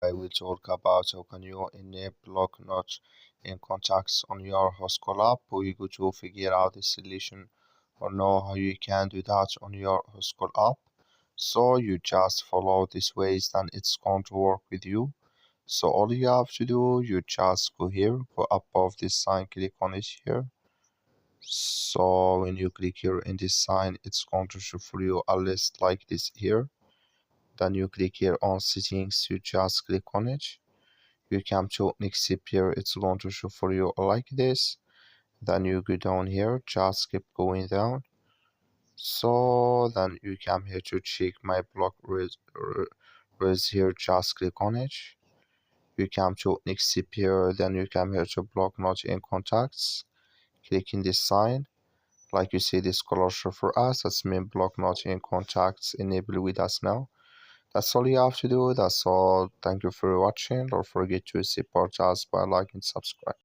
I will talk about how can you enable block notch in contacts on your Whoscall app. We go to figure out the solution or know how you can do that on your Whoscall app. So you just follow these ways, then it's going to work with you. So all you have to do, you just go here, go above this sign, click on it here. So when you click here in this sign, it's going to show for you a list like this here. Then you click here on settings, you just click on it. You come to next step here, it's going to show for you like this. Then you go down here, just keep going down. So then you come here to check my block res here, just click on it. You come to next step here, then you come here to block not in contacts. Click in this sign. Like you see this color show for us, that's mean block not in contacts enable with us now. That's all you have to do. That's all. Thank you for watching. Don't forget to support us by liking and subscribe.